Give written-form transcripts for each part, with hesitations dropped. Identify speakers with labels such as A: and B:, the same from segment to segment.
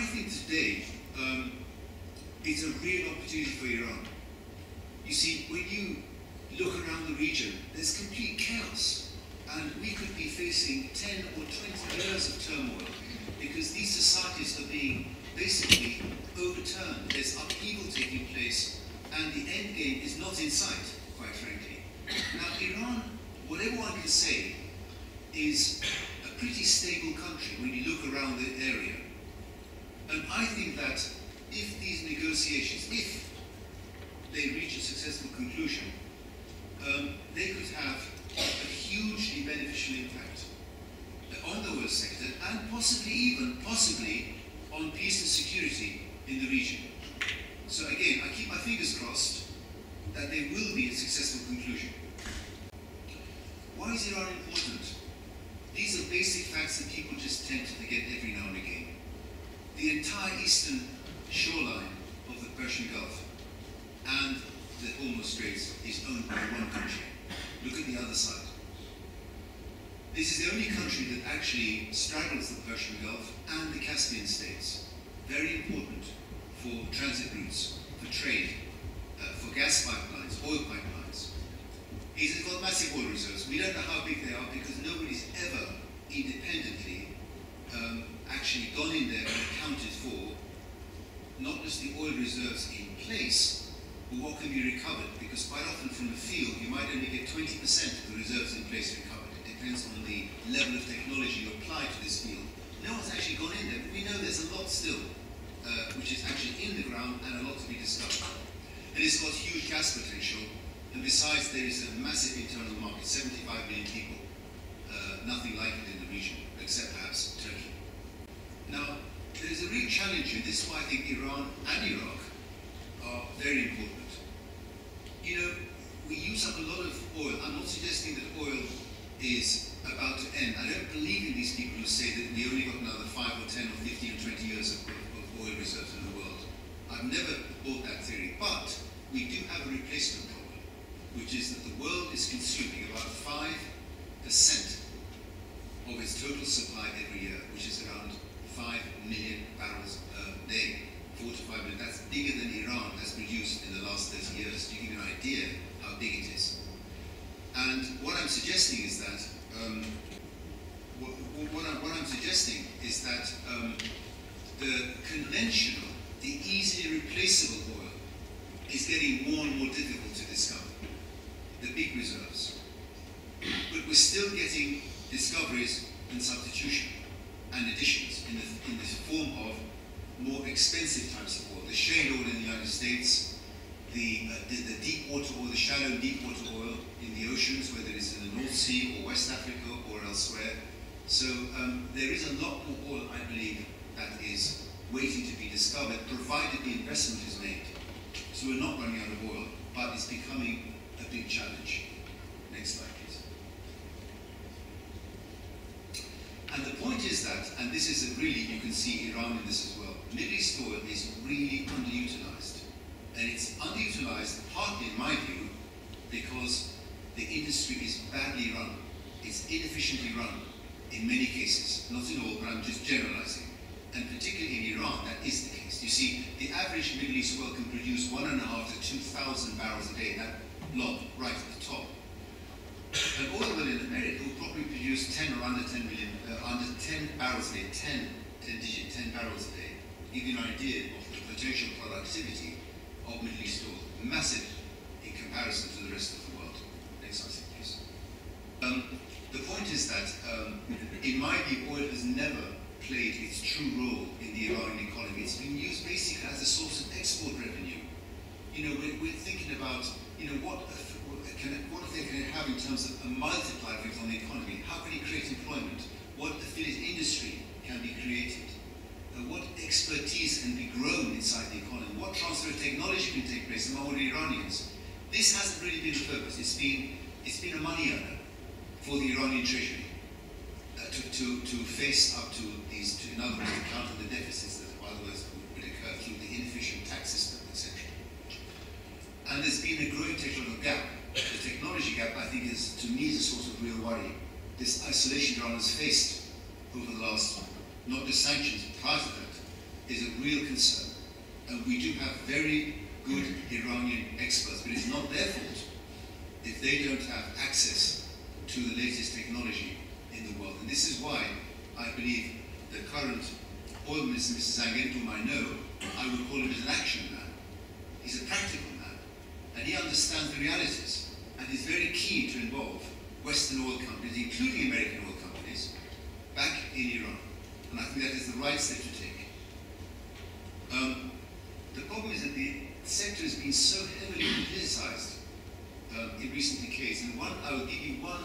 A: think today it's a real opportunity for Iran. You see, when you look around the region, there's complete chaos. And we could be facing 10 or 20 years of turmoil because these societies are being basically overturned. There's upheaval taking place, and the end game is not in sight, quite frankly. Now, Iran, whatever one can say, is a pretty stable country when you look around the area. And I think that if these negotiations, if they reach a successful conclusion, they could have a hugely beneficial impact on the oil sector and possibly on peace and security in the region. So again, I keep my fingers crossed that there will be a successful conclusion. Why is Iran important? These are basic facts that people just tend to forget every now and again. The entire eastern shoreline of the Persian Gulf and the Hormuz Straits is owned by one country. Look at the other side. This is the only country that actually straddles the Persian Gulf and the Caspian states. Very important for transit routes, for trade, for gas pipelines, oil pipelines. It's got massive oil reserves. We don't know how big they are because nobody's ever independently actually gone in there and accounted for not just the oil reserves in place, but what can be recovered. Because quite often from the field, you might only get 20% of the reserves in place recovered. It depends on the level of technology you apply to this field. No one's actually gone in there, but we know there's a lot still, which is actually in the ground and a lot to be discovered. And it's got huge gas potential, and besides there is a massive internal market, 75 million people, nothing like it in the region, except perhaps Turkey. Now, there is a real challenge here. This is why I think Iran and Iraq are very important. You know, we use up a lot of oil. I'm not suggesting that oil is about to end. I don't believe in these people who say that we only got another 5 or 10 or 15 or 20 years of oil reserves in the world. I've never bought that theory, but we do have a replacement problem, which is that the world is consuming about 5% of its total supply every year, which is around 5 million barrels a day. 4 to 5 million. That's bigger than Iran has produced in the last 30 years. To give you an idea how big it is. And what I'm suggesting is that the conventional, the easily replaceable oil is getting more and more difficult to discover. The big reserves. But we're still getting discoveries and substitution and additions in the form of more expensive types of oil. The shale oil in the United States, the deep water oil, the shallow deep water oil in the oceans, whether it's in the North Sea or West Africa or elsewhere. So there is a lot more oil, I believe, that is waiting to be discovered, provided the investment is made. So we're not running out of oil, but it's becoming a big challenge. Next slide, please. And the point is that, and this is really, you can see Iran in this as well, Middle East oil is really underutilized. And it's underutilized partly, in my view, because the industry is badly run. It's inefficiently run in many cases, not in all, but I'm just generalizing. And particularly in Iran, that is the case. You see, the average Middle East oil can produce 1.5 to 2,000 barrels a day, that blob right at the top. An oil well in America will probably produce 10 or under 10 million, under 10 barrels a day, 10 barrels a day. To give you an idea of the potential productivity of Middle East oil, massive in comparison to the rest of the world. Next slide, please. The point is that, in my view, oil has never played its true role in the Iranian economy. It's been used basically as a source of export revenue. You know, we're thinking about, you know, what if they can have in terms of a multiplier effect on the economy? How can it create employment? What affiliate industry can be created? What expertise can be grown inside the economy? What transfer of technology can take place among the Iranians? This hasn't really been the purpose. It's been a money earner for the Iranian treasury to face up to these, in other words, to counter the deficits that otherwise would occur through the inefficient tax system, etc. And there's been a growing technological gap. The technology gap, I think, is, to me, is a source of real worry. This isolation Iran has faced over the last, not just sanctions, but prior to that, is a real concern. And we do have very good Iranian experts, but it's not their fault if they don't have access to the latest technology in the world. And this is why I believe the current oil minister, Mr. Zangen, whom I know, I would call him as an action man. He's a practical man, and he understands the realities, and is very keen to involve Western oil companies, including American oil companies, back in Iran. And I think that is the right step to take. The problem is that the sector has been so heavily politicized in recent decades. And I will give you one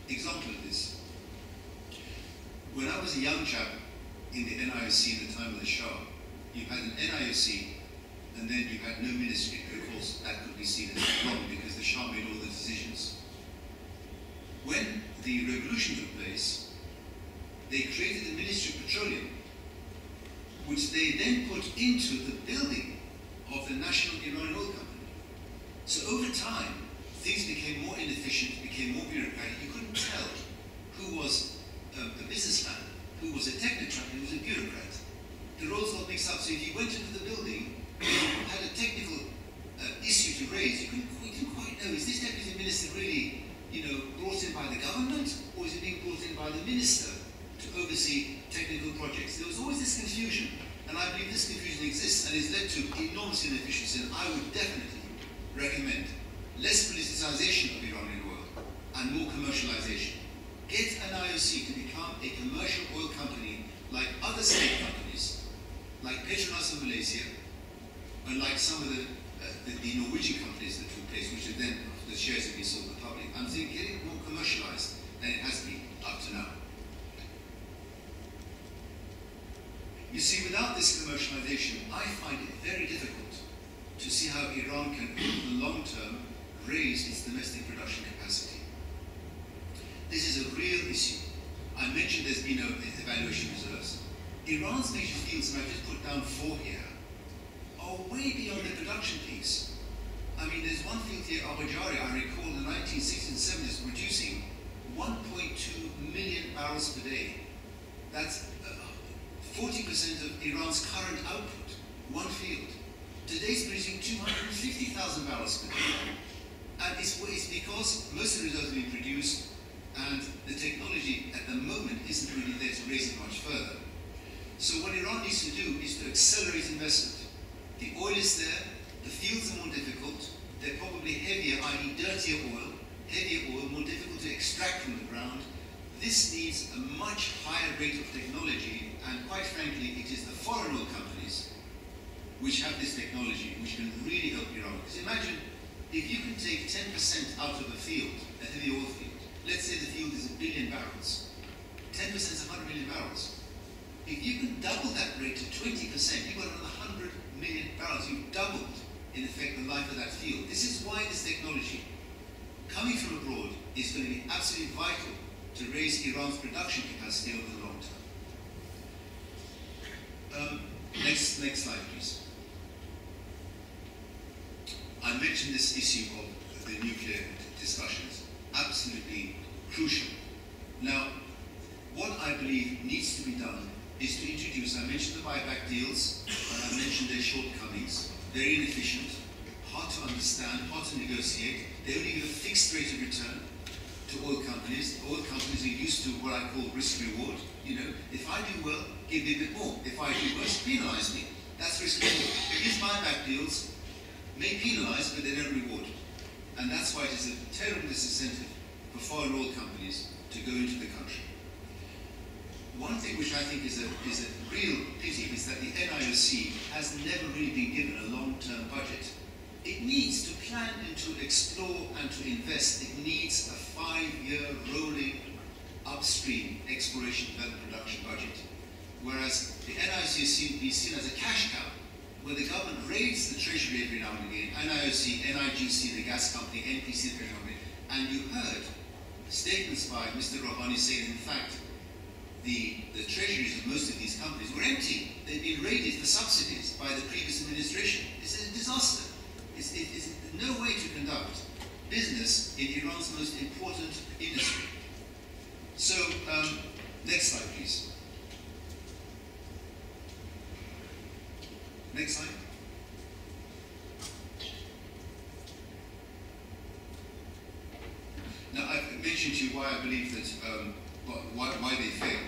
A: example of this. When I was a young chap in the NIOC in the time of the Shah, you had an NIOC, and then you had no ministry. Of course, that could be seen as wrong because the Shah made all the decisions. When the revolution took place, they created the Ministry of Petroleum, which they then put into the building of the National Iranian Oil Company. So over time, things became more inefficient, became more bureaucratic. You couldn't tell who was a businessman, who was a technocrat, who was a bureaucrat. The roles got mixed up. So if you went into the building and you had a technical issue to raise, you couldn't quite know, is this deputy minister really, brought in by the government, or is it being brought in by the minister to oversee technical projects? There was always this confusion, and I believe this confusion exists and has led to enormous inefficiency. And I would definitely recommend less politicization of Iranian oil and more commercialization. Get an IOC to become a commercial oil company like other state companies, like Petronas in Malaysia, and like some of the Norwegian companies that took place, which have then, the shares have been sold to the public. I'm saying get it more commercialized than it has been up to now. You see, without this commercialization, I find it very difficult to see how Iran can, in the long term, raise its domestic production capacity. This is a real issue. I mentioned there's been no evaluation reserves. Iran's major fields, and I've just put down 4 here, are way beyond the production peaks. I mean, there's one field here, Abajari, I recall in the 1960s and 70s, producing 1.2 million barrels per day. That's 40% of Iran's current output, one field. Today's producing 250,000 barrels per day. And it's because most of the reserves have been produced, and the technology at the moment isn't really there to raise it much further. So what Iran needs to do is to accelerate investment. The oil is there, the fields are more difficult, they're probably heavier, i.e. dirtier oil, heavier oil, more difficult to extract from the ground. This needs a much higher rate of technology, and quite frankly, it is the foreign oil companies which have this technology, which can really help Iran. Because imagine if you can take 10% out of a field, a heavy oil field, let's say the field is 1 billion barrels, 10% is 100 million barrels. If you can double that rate to 20%, you've got another 100 million barrels. You've doubled, in effect, the life of that field. This is why this technology, coming from abroad, is going to be absolutely vital to raise Iran's production capacity over the long term. Next slide, please. I mentioned this issue of the nuclear discussions. Absolutely crucial. Now, what I believe needs to be done is to introduce, I mentioned the buyback deals, and I mentioned their shortcomings, very inefficient, hard to understand, hard to negotiate. They only give a fixed rate of return to oil companies. Oil companies are used to what I call risk reward. If I do well, give me a bit more. If I do worse, penalize me. That's risk reward. These buyback deals may penalize, but they don't reward. And that's why it is a terrible disincentive for foreign oil companies to go into the country. One thing which I think is a real pity is that the NIOC has never really been given a long-term budget. It needs to plan and to explore and to invest. It needs a 5-year rolling upstream exploration, development, production budget. Whereas the NIOC is seen as a cash cow, where the government raids the treasury every now and again, NIOC, NIGC, the gas company, NPC, the petroleum company, and you heard statements by Mr. Rouhani saying, in fact, the treasuries of most of these companies were empty. They'd been raided for subsidies by the previous administration. It's a disaster. It's no way to conduct business in Iran's most important industry. So, next slide, please. Next slide. Now, I've mentioned to you why I believe that, why they fail.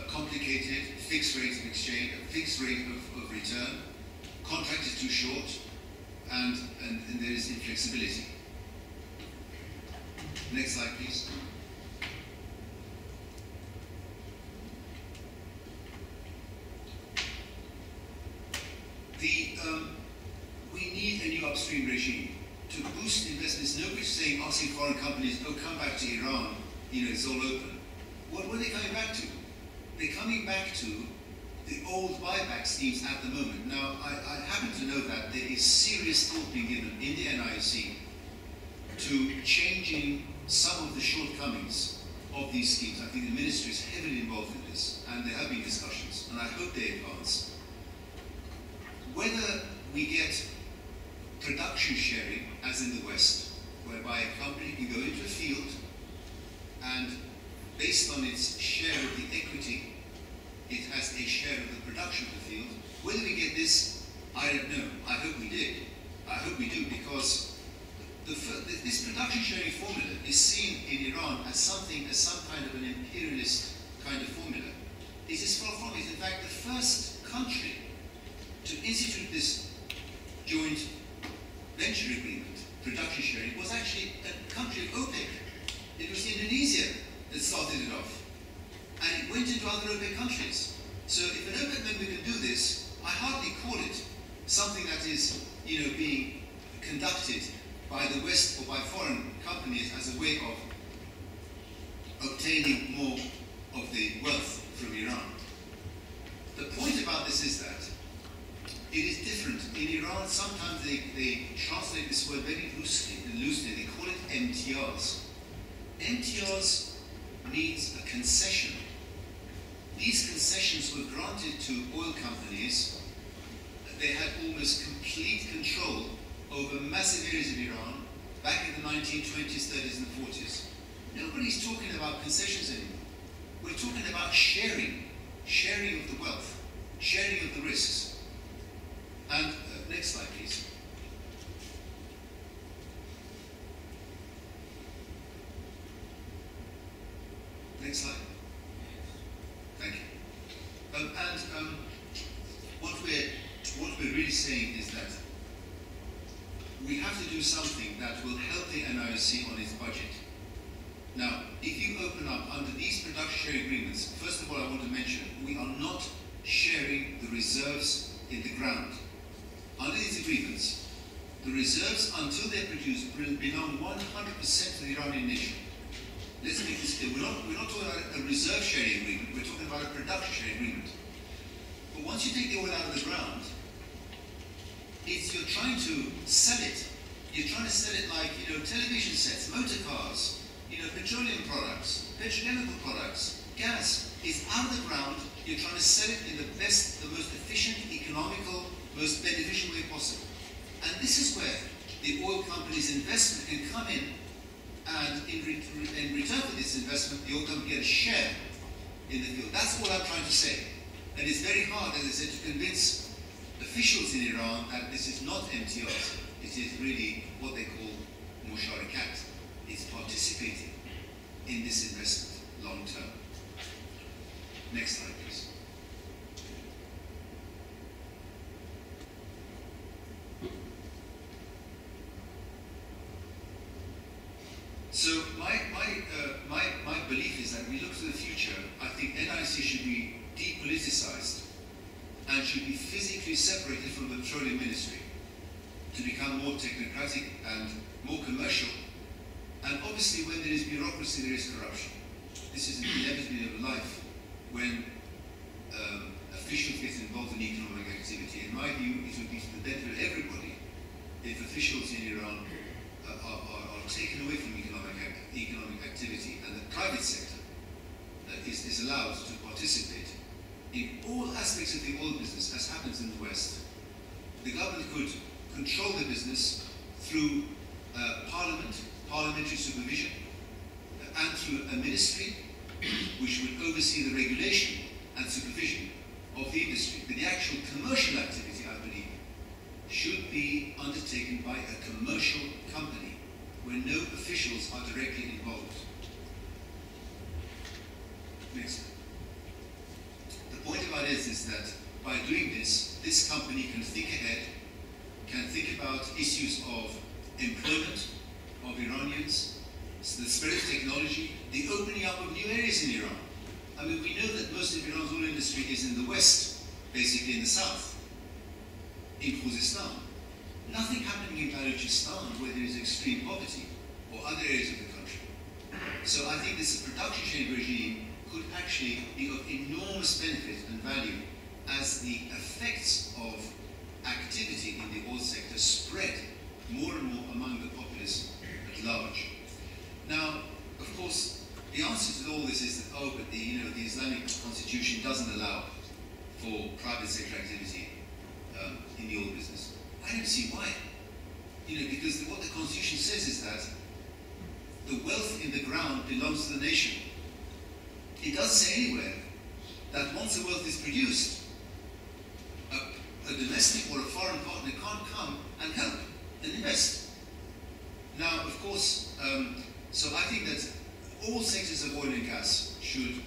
A: Complicated, fixed rate of exchange, fixed rate of return, contract is too short, and there is inflexibility. Next slide, please. We need a new upstream regime to boost investments. Nobody's saying, asking foreign companies, oh, come back to Iran, it's all open. What are they coming back to? They're coming back to the old buyback schemes at the moment. Now, I happen to know that there is serious thought being given in the NIOC to changing some of the shortcomings of these schemes. I think the ministry is heavily involved in this, and there have been discussions, and I hope they advance. Whether we get production sharing, as in the West, whereby a company can go into a field and based on its share of the equity, it has a share of the production of the field. Whether we get this, I don't know. I hope we did. I hope we do, because this production sharing formula is seen in Iran as some kind of an imperialist kind of formula. It is far from it. In fact, the first country to institute this joint venture agreement, production sharing, was actually a country of OPEC. It was Indonesia that started it off. And it went into other OPEC countries. So if an OPEC member can do this, I hardly call it something that is, being conducted by the West or by foreign companies as a way of obtaining more of the wealth from Iran. The point about this is that it is different. In Iran, sometimes they translate this word very loosely. They call it MTRs. MTRs means a concession. These concessions were granted to oil companies. They had almost complete control over massive areas of Iran back in the 1920s, 30s, and 40s. Nobody's talking about concessions anymore. We're talking about sharing of the wealth, sharing of the risks. And next slide, please. Next slide. Thank you. What we're really saying is that we have to do something that will help the NIOC on its budget. Now, if you open up under these production sharing agreements, first of all, I want to mention we are not sharing the reserves in the ground. Under these agreements, the reserves, until they're produced, belong 100% to the Iranian nation. Let's make this clear. We're not talking about a reserve sharing agreement, we're talking about a production sharing agreement. But once you take the oil out of the ground, you're trying to sell it. You're trying to sell it like, television sets, motor cars, petroleum products, petrochemical products, gas. It's out of the ground, you're trying to sell it in the best, the most efficient, economical, most beneficial way possible. And this is where the oil company's investment can come in, and in return for this investment, the oil company gets a share in the field. That's all I'm trying to say. And it's very hard, as I said, to convince officials in Iran that this is not MTRs. It is really what they call musharakat. It's participating in this investment long term. Next slide, please. So my belief is that we look to the future. I think NIC should be depoliticized and should be physically separated from the Petroleum Ministry to become more technocratic and more commercial. And obviously, when there is bureaucracy, there is corruption. This is an inevitability of life when officials get involved in economic activity. In my view, it would be to the benefit of everybody if officials in Iran are taken away from economic activity, and the private sector is allowed to participate in all aspects of the oil business, as happens in the West. The government could control the business through parliamentary supervision, and through a ministry which would oversee the regulation and supervision of the industry. But the actual commercial activity, I believe, should be undertaken by a commercial company where no officials are directly involved. Next slide. The point about it is that by doing this, this company can think ahead, can think about issues of employment of Iranians, the spread of technology, the opening up of new areas in Iran. I mean, we know that most of Iran's oil industry is in the west, basically in the south, in Khuzestan. Nothing happening in Balochistan where there is extreme poverty, or other areas of the country. So I think this production chain regime could actually be of enormous benefit and value as the effects of activity in the oil sector spread more and more among the populace at large. Now, of course, the answer to all this is that, oh, but the Islamic constitution doesn't allow for private sector activity in the oil business. I don't see why. Because what the constitution says is that the wealth in the ground belongs to the nation. It does say anywhere that once the wealth is produced, a domestic or a foreign partner can't come and help and invest. Now, of course, so I think that all sectors of oil and gas should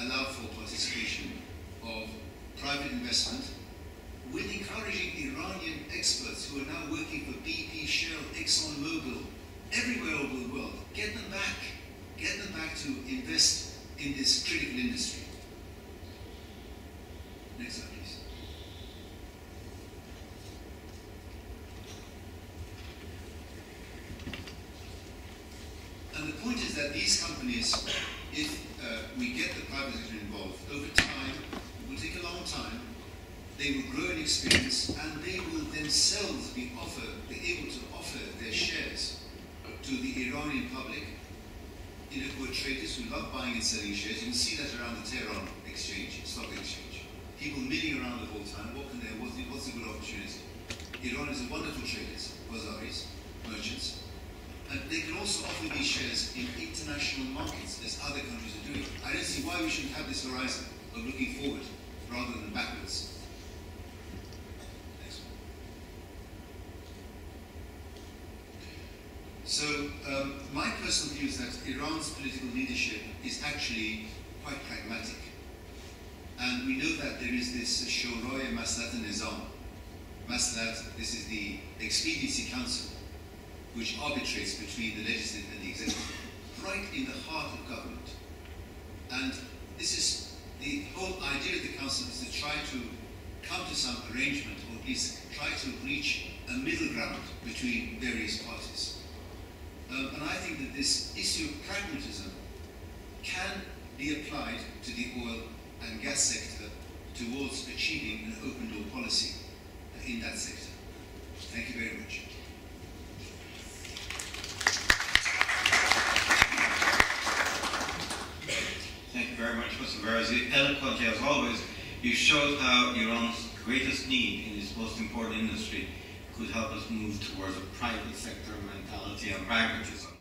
A: allow for participation of private investment, with encouraging Iranian experts who are now working for BP, Shell, ExxonMobil, everywhere over the world. Get them back to invest in this critical industry. Next slide, please. And the point is that these companies, if we get the private sector involved, over time, it will take a long time, they will grow in experience, and they will themselves be able to offer their shares to the Iranian public, who are traders who love buying and selling shares. You can see that around the Tehran exchange, stock exchange. People milling around the whole time. What's a good opportunity? Iran is a wonderful traders, bazaris, merchants. And they can also offer these shares in international markets, as other countries are doing. I don't see why we shouldn't have this horizon of looking forward rather than backwards. Next one. So my personal view is that Iran's political leadership is actually quite pragmatic. And we know that there is this Shoraya Maslat Nizam. Maslat, this is the Expediency Council, which arbitrates between the legislative and the executive, right in the heart of government. And this is the whole idea of the council, is to try to come to some arrangement, or at least try to reach a middle ground between various parties. And I think that this issue of pragmatism can be applied to the oil and gas sector towards achieving an open door policy in that sector. Thank you very much.
B: Thank you very much, Mr. Varzi. Eloquently, as always, you showed how Iran's greatest need in its most important industry could help us move towards a private sector mentality and pragmatism.